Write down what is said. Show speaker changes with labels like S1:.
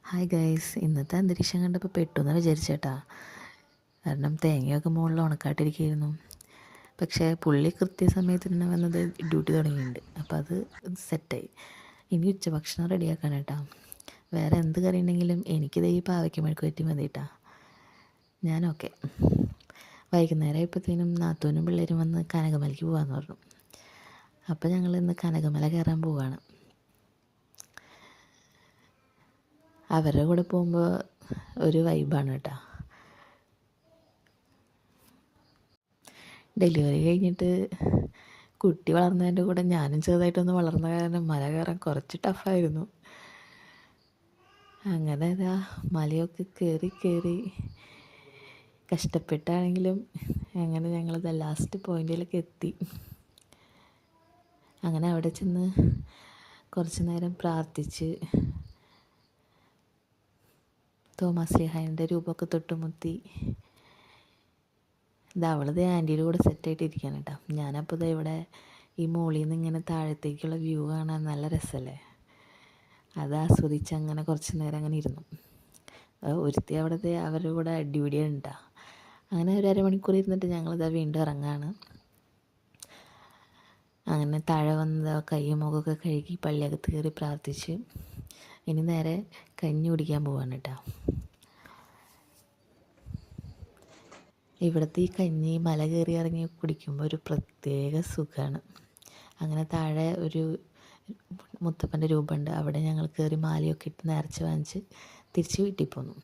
S1: Hi guys, ഇന്നത്തെ അന്തരീക്ഷം കണ്ടപ്പോൾ പെട്ടെന്ന് വിചാരിച്ചേട്ടാ. കാരണം തേങ്ങയൊക്കെ മുകളിൽ ഉണക്കാട്ടിരിക്കുകയായിരുന്നു. പക്ഷേ പുള്ളി കൃത്യസമയത്ത് തന്നെ വന്നത് ഡ്യൂട്ടി തുടങ്ങിയിട്ടുണ്ട്. അപ്പോൾ അത് സെറ്റായി. ഇനി ഉച്ചഭക്ഷണം റെഡിയാക്കാനേട്ടാ. വേറെ എന്ത് കറി ഉണ്ടെങ്കിലും എനിക്കിത് ഈ പാവയ്ക്ക മെഴുക്ക് പറ്റി മതി കേട്ടാ. ഞാനോക്കെ. വൈകുന്നേരം ആയപ്പോഴത്തേനും നാത്തൂനും പിള്ളേരും വന്ന് കനകമലയ്ക്ക് പോകാമെന്ന് പറഞ്ഞു. അപ്പോൾ ഞങ്ങൾ ഇന്ന് കനകമല കയറാൻ പോവുകയാണ്. അവരുടെ കൂടെ പോകുമ്പോൾ ഒരു വൈബാണ് കേട്ടോ. ഡെലിവറി കഴിഞ്ഞിട്ട് കുട്ടി വളർന്നതിൻ്റെ കൂടെ ഞാനും ചെറുതായിട്ടൊന്ന് വളർന്ന കാരണം മല കയറാൻ കുറച്ച് ടഫായിരുന്നു. അങ്ങനെ ഇതാ മലയൊക്കെ കയറി കഷ്ടപ്പെട്ടാണെങ്കിലും അങ്ങനെ ഞങ്ങളിത് ലാസ്റ്റ് പോയിന്റിലൊക്കെ എത്തി. അങ്ങനെ അവിടെ ചെന്ന് കുറച്ച് നേരം പ്രാർത്ഥിച്ച് തോമാശ്ലീഹായുടെ രൂപമൊക്കെ തൊട്ടുമുത്തി. ഇത് അവളത് ആൻറ്റിയുടെ കൂടെ സെറ്റായിട്ട് ഇരിക്കുകയാണ് കേട്ടോ. ഞാനപ്പോൾ ഇത് ഇവിടെ ഈ മുകളിൽ നിന്ന് ഇങ്ങനെ താഴത്തേക്കുള്ള വ്യൂ കാണാൻ നല്ല രസമല്ലേ. അത് ആസ്വദിച്ച് അങ്ങനെ കുറച്ച് നേരം അങ്ങനെ ഇരുന്നു. ഒരുത്തി അവിടുത്തെ അവരുടെ കൂടെ അടിപിടിയാണ് കേട്ടോ. അങ്ങനെ ഒരു അരമണിക്കൂർ ഇരുന്നിട്ട് ഞങ്ങളിതാ വീണ്ടും ഇറങ്ങാണ്. അങ്ങനെ താഴെ വന്നത് കയ്യും മുഖമൊക്കെ കഴുകി പള്ളിയകത്ത് കയറി പ്രാർത്ഥിച്ച് ഇനി നേരെ കഞ്ഞി കുടിക്കാൻ പോവാണ് കേട്ടോ. ഇവിടുത്തെ ഈ കഞ്ഞി മല കയറി ഇറങ്ങി കുടിക്കുമ്പോൾ ഒരു പ്രത്യേക സുഖമാണ്. അങ്ങനെ താഴെ ഒരു മുത്തപ്പൻ്റെ രൂപമുണ്ട്. അവിടെ ഞങ്ങൾ കയറി മാലയൊക്കെ ഇട്ട് നേർച്ച വാങ്ങിച്ച് തിരിച്ച് വീട്ടിൽ പോന്നു.